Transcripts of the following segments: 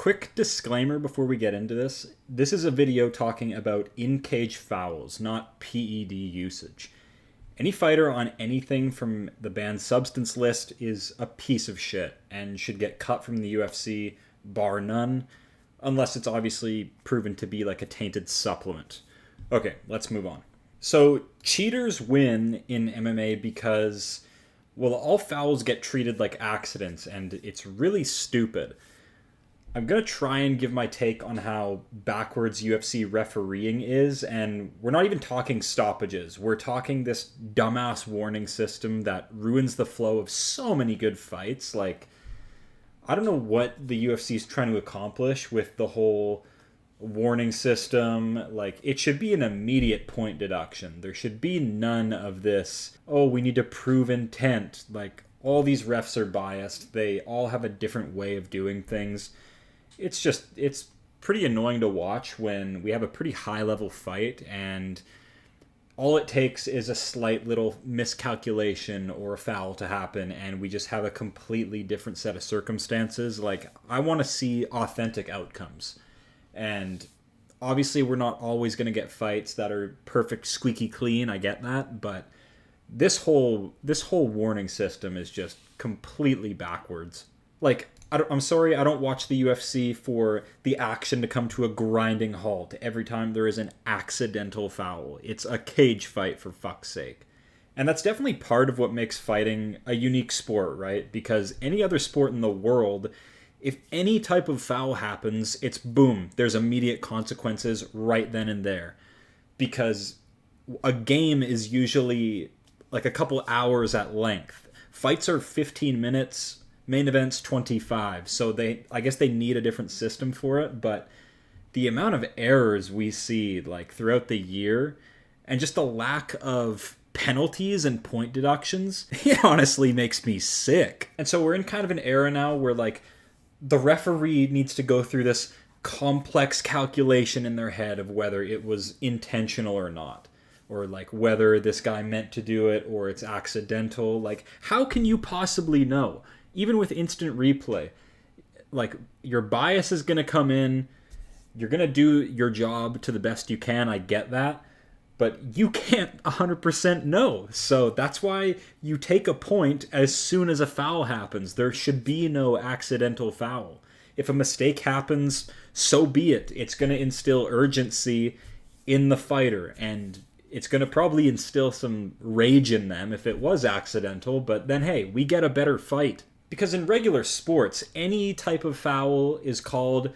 Quick disclaimer before we get into this. This is a video talking about in-cage fouls, not PED usage. Any fighter on anything from the banned substance list is a piece of shit and should get cut from the UFC, bar none, unless it's obviously proven to be like a tainted supplement. Okay, let's move on. So, cheaters win in MMA because, well, all fouls get treated like accidents, and it's really stupid. I'm going to try and give my take on how backwards UFC refereeing is, and we're not even talking stoppages. We're talking this dumbass warning system that ruins the flow of so many good fights. Like, I don't know what the UFC is trying to accomplish with the whole warning system. Like, it should be an immediate point deduction. There should be none of this, oh, we need to prove intent. Like, all these refs are biased. They all have a different way of doing things. It's pretty annoying to watch when we have a pretty high level fight and all it takes is a slight little miscalculation or a foul to happen and we just have a completely different set of circumstances. Like, I want to see authentic outcomes. And obviously we're not always going to get fights that are perfect, squeaky clean. I get that, but this whole warning system is just completely backwards. Like, I'm sorry, I don't watch the UFC for the action to come to a grinding halt every time there is an accidental foul. It's a cage fight, for fuck's sake. And that's definitely part of what makes fighting a unique sport, right? Because any other sport in the world, if any type of foul happens, it's boom, there's immediate consequences right then and there. Because a game is usually like a couple hours at length. Fights are 15 minutes, main event's 25, so I guess they need a different system for it, but the amount of errors we see like throughout the year and just the lack of penalties and point deductions, it honestly makes me sick. And so we're in kind of an era now where like the referee needs to go through this complex calculation in their head of whether it was intentional or not, or like whether this guy meant to do it or it's accidental. Like, how can you possibly know? Even with instant replay, like, your bias is going to come in. You're going to do your job to the best you can. I get that. But you can't 100% know. So that's why you take a point as soon as a foul happens. There should be no accidental foul. If a mistake happens, so be it. It's going to instill urgency in the fighter. And it's going to probably instill some rage in them if it was accidental. But then, hey, we get a better fight. Because in regular sports, any type of foul is called,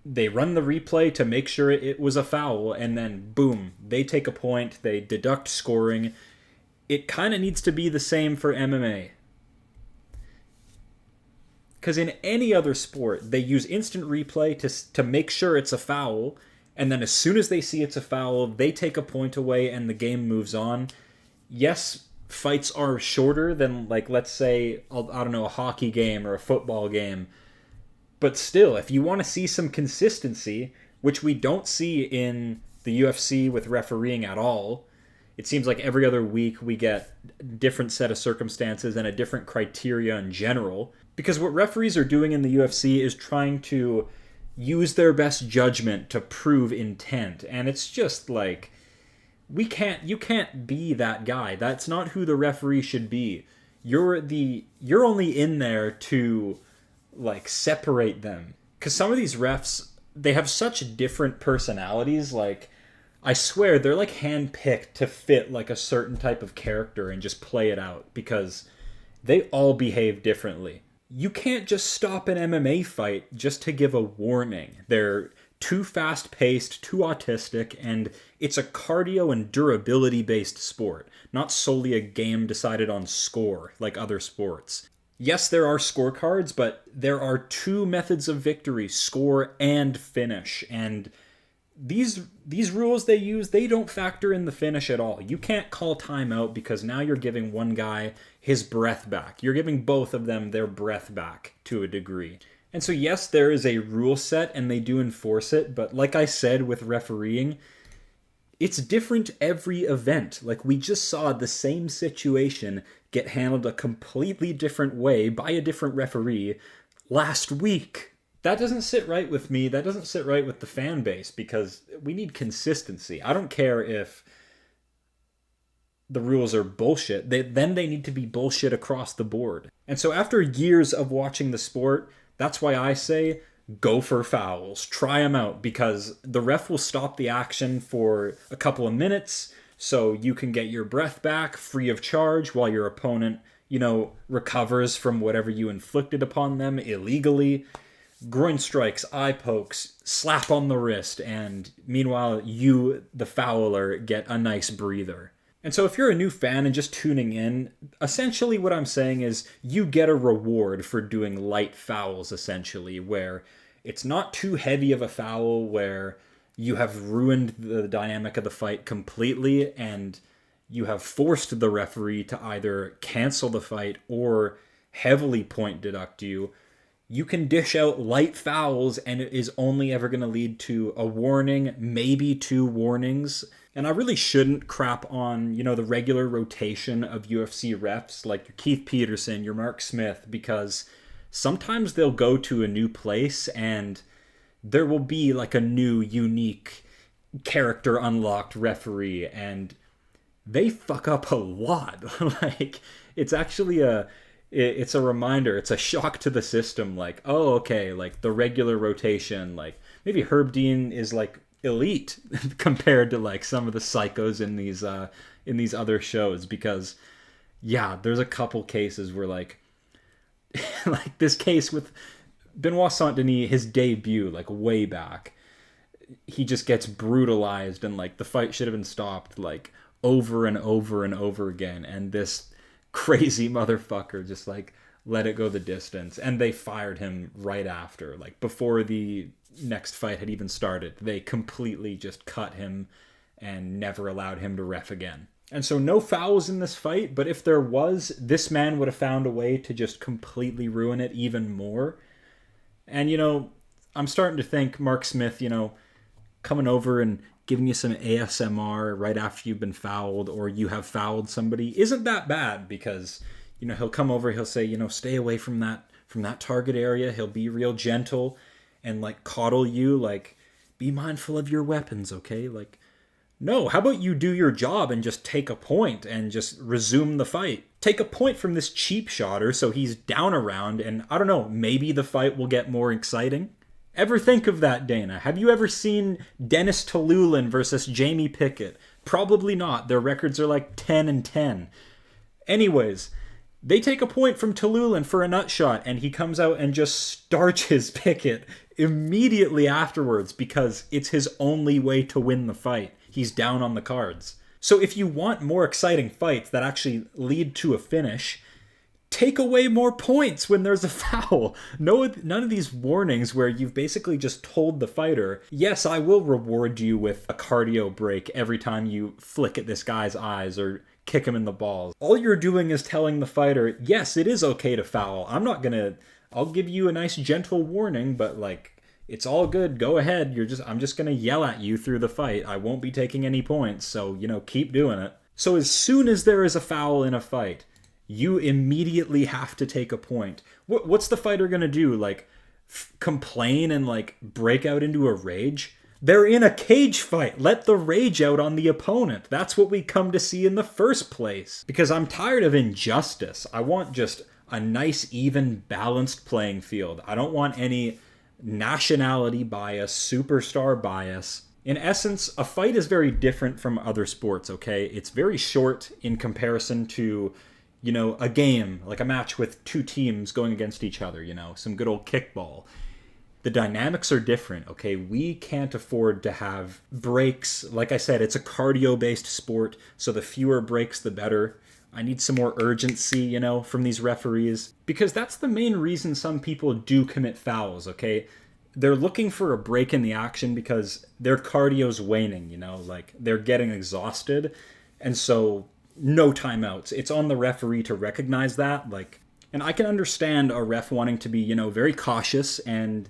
they run the replay to make sure it was a foul, and then boom, they take a point, they deduct scoring. It kind of needs to be the same for MMA. Because in any other sport, they use instant replay to make sure it's a foul, and then as soon as they see it's a foul, they take a point away and the game moves on. Yes, fights are shorter than, like, let's say, I don't know, a hockey game or a football game. But still, if you want to see some consistency, which we don't see in the UFC with refereeing at all, it seems like every other week we get a different set of circumstances and a different criteria in general. Because what referees are doing in the UFC is trying to use their best judgment to prove intent. And it's just like, you can't be that guy. That's not who the referee should be. You're only in there to like separate them. Cause some of these refs, they have such different personalities. Like, I swear they're like handpicked to fit like a certain type of character and just play it out because they all behave differently. You can't just stop an MMA fight just to give a warning. They're too fast-paced, too autistic, and it's a cardio and durability-based sport, not solely a game decided on score like other sports. Yes, there are scorecards, but there are two methods of victory, score and finish, and these rules they use, they don't factor in the finish at all. You can't call timeout because now you're giving one guy his breath back. You're giving both of them their breath back to a degree. And so yes, there is a rule set and they do enforce it, but like I said with refereeing, it's different every event. Like, we just saw the same situation get handled a completely different way by a different referee last week. That doesn't sit right with me. That doesn't sit right with the fan base because we need consistency. I don't care if the rules are bullshit. Then they need to be bullshit across the board. And so after years of watching the sport, that's why I say go for fouls. Try them out because the ref will stop the action for a couple of minutes so you can get your breath back free of charge while your opponent, recovers from whatever you inflicted upon them illegally. Groin strikes, eye pokes, slap on the wrist, and meanwhile you, the fouler, get a nice breather. And so if you're a new fan and just tuning in, essentially what I'm saying is you get a reward for doing light fouls, essentially, where it's not too heavy of a foul where you have ruined the dynamic of the fight completely and you have forced the referee to either cancel the fight or heavily point deduct you. You can dish out light fouls and it is only ever going to lead to a warning, maybe 2 warnings. And I really shouldn't crap on, the regular rotation of UFC refs like your Keith Peterson, your Mark Smith, because sometimes they'll go to a new place and there will be like a new, unique, character unlocked referee and they fuck up a lot. Like, it's actually it's a reminder, it's a shock to the system, like, oh, okay, like the regular rotation, like maybe Herb Dean is like elite compared to like some of the psychos in these other shows, because yeah, there's a couple cases where like like this case with Benoit Saint Denis, his debut, like way back, he just gets brutalized and like the fight should have been stopped like over and over and over again, and this crazy motherfucker just like let it go the distance, and they fired him right after, like before the next fight had even started. They completely just cut him and never allowed him to ref again. And so no fouls in this fight, but if there was, this man would have found a way to just completely ruin it even more. And I'm starting to think Mark Smith, coming over and giving you some ASMR right after you've been fouled or you have fouled somebody isn't that bad, because he'll come over, he'll say, stay away from that target area. He'll be real gentle and like coddle you, like, be mindful of your weapons, okay? Like, no, how about you do your job and just take a point and just resume the fight? Take a point from this cheap shotter so he's down a round, and I don't know, maybe the fight will get more exciting. Ever think of that, Dana? Have you ever seen Dennis Tululin versus Jamie Pickett? Probably not. Their records are like 10-10. Anyways, they take a point from Tululin for a nut shot, and he comes out and just starches Pickett immediately afterwards because it's his only way to win the fight. He's down on the cards. So if you want more exciting fights that actually lead to a finish, take away more points when there's a foul. None of these warnings where you've basically just told the fighter, yes, I will reward you with a cardio break every time you flick at this guy's eyes or kick him in the balls. All you're doing is telling the fighter, yes, it is okay to foul. I'll give you a nice gentle warning, but like, it's all good. Go ahead. I'm just going to yell at you through the fight. I won't be taking any points. So, keep doing it. So as soon as there is a foul in a fight, you immediately have to take a point. What's the fighter going to do? Like, complain and like break out into a rage? They're in a cage fight. Let the rage out on the opponent. That's what we come to see in the first place. Because I'm tired of injustice. I want just a nice, even, balanced playing field. I don't want any nationality bias, superstar bias. In essence, a fight is very different from other sports, okay? It's very short in comparison to, a game, like a match with 2 teams going against each other, some good old kickball. The dynamics are different, okay? We can't afford to have breaks. Like I said, it's a cardio-based sport, so the fewer breaks, the better. I need some more urgency, from these referees. Because that's the main reason some people do commit fouls, okay? They're looking for a break in the action because their cardio's waning, like they're getting exhausted. And so no timeouts. It's on the referee to recognize that. And I can understand a ref wanting to be, very cautious and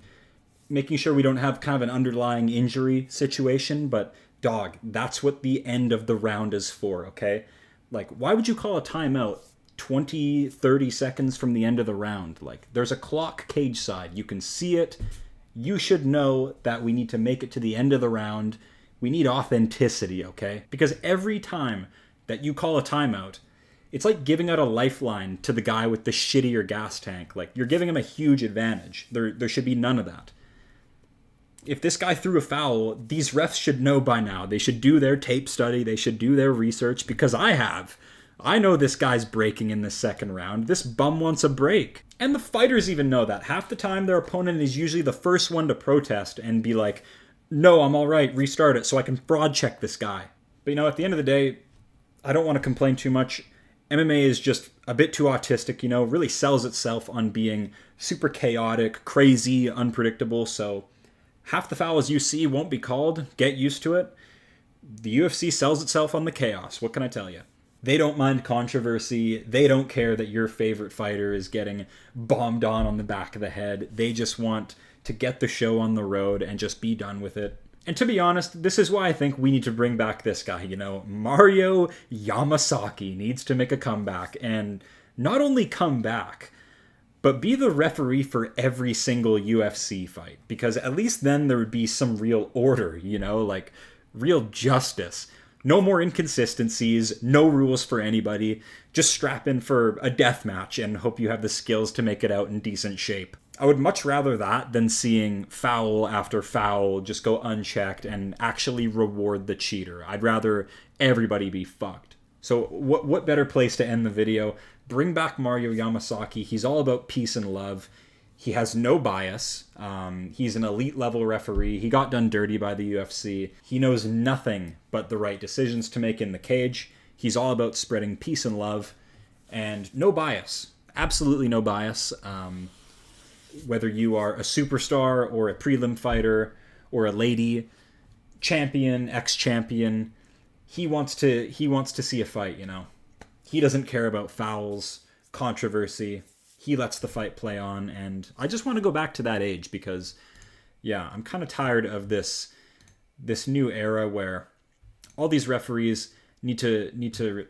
making sure we don't have kind of an underlying injury situation. But dog, that's what the end of the round is for, okay? Like, why would you call a timeout 20, 30 seconds from the end of the round. Like, there's a clock cage side. You can see it. You should know that we need to make it to the end of the round. We need authenticity, okay? Because every time that you call a timeout, it's like giving out a lifeline to the guy with the shittier gas tank. Like, you're giving him a huge advantage. There should be none of that. If this guy threw a foul, these refs should know by now. They should do their tape study. They should do their research, because I have. I know this guy's breaking in the second round. This bum wants a break. And the fighters even know that. Half the time, their opponent is usually the first one to protest and be like, no, I'm all right, restart it so I can fraud check this guy. But, at the end of the day, I don't want to complain too much. MMA is just a bit too autistic, really sells itself on being super chaotic, crazy, unpredictable. So half the fouls you see won't be called. Get used to it. The UFC sells itself on the chaos. What can I tell you? They don't mind controversy. They don't care that your favorite fighter is getting bombed on the back of the head. They just want to get the show on the road and just be done with it. And to be honest, this is why I think we need to bring back this guy, Mario Yamasaki needs to make a comeback, and not only come back, but be the referee for every single UFC fight, because at least then there would be some real order, like real justice. No more inconsistencies, no rules for anybody. Just strap in for a death match and hope you have the skills to make it out in decent shape. I would much rather that than seeing foul after foul just go unchecked and actually reward the cheater. I'd rather everybody be fucked. So what better place to end the video? Bring back Mario Yamasaki. He's all about peace and love. He has no bias. He's an elite level referee. He got done dirty by the UFC. He knows nothing but the right decisions to make in the cage. He's all about spreading peace and love and no bias. Absolutely no bias. Whether you are a superstar or a prelim fighter or a lady, champion, ex-champion, he wants to see a fight, He doesn't care about fouls, controversy. He lets the fight play on, and I just want to go back to that age because, I'm kind of tired of this new era where all these referees need to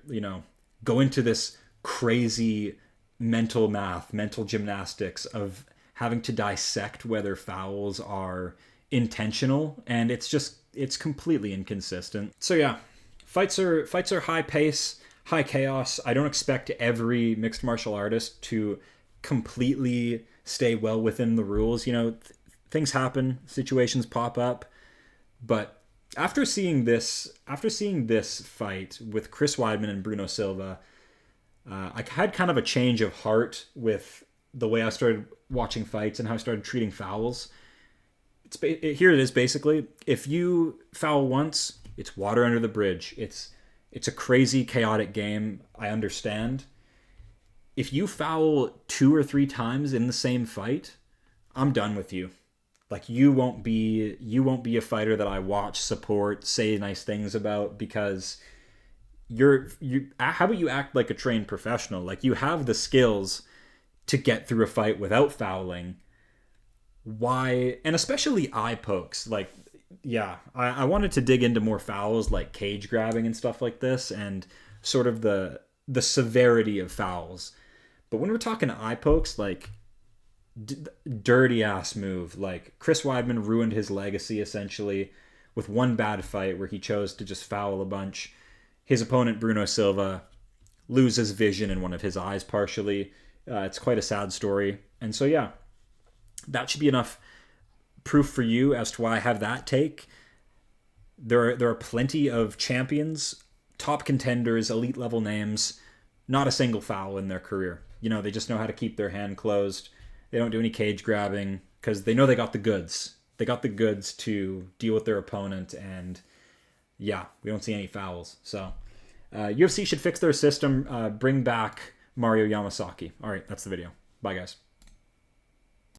go into this crazy mental math, mental gymnastics of having to dissect whether fouls are intentional, and it's completely inconsistent. So fights are high pace, high chaos. I don't expect every mixed martial artist to completely stay well within the rules. Things happen, situations pop up, but after seeing this fight with Chris Weidman and Bruno Silva, I had kind of a change of heart with the way I started watching fights and how I started treating fouls. Here it is, basically. If you foul once, it's water under the bridge. It's a crazy, chaotic game. I understand. If you foul 2 or 3 times in the same fight, I'm done with you. Like, you won't be a fighter that I watch, support, say nice things about, because how about you act like a trained professional? Like, you have the skills to get through a fight without fouling. Why? And especially eye pokes. Like, I wanted to dig into more fouls like cage grabbing and stuff like this, and sort of the severity of fouls. But when we're talking eye pokes, like dirty ass move, like Chris Weidman ruined his legacy essentially with one bad fight where he chose to just foul a bunch. His opponent Bruno Silva loses vision in one of his eyes partially. It's quite a sad story. And so that should be enough proof for you as to why I have that take. There are plenty of champions, top contenders, elite level names, not a single foul in their career. They just know how to keep their hand closed. They don't do any cage grabbing because they know they got the goods. They got the goods to deal with their opponent, and we don't see any fouls. So UFC should fix their system, bring back Mario Yamasaki. All right, that's the video. Bye, guys.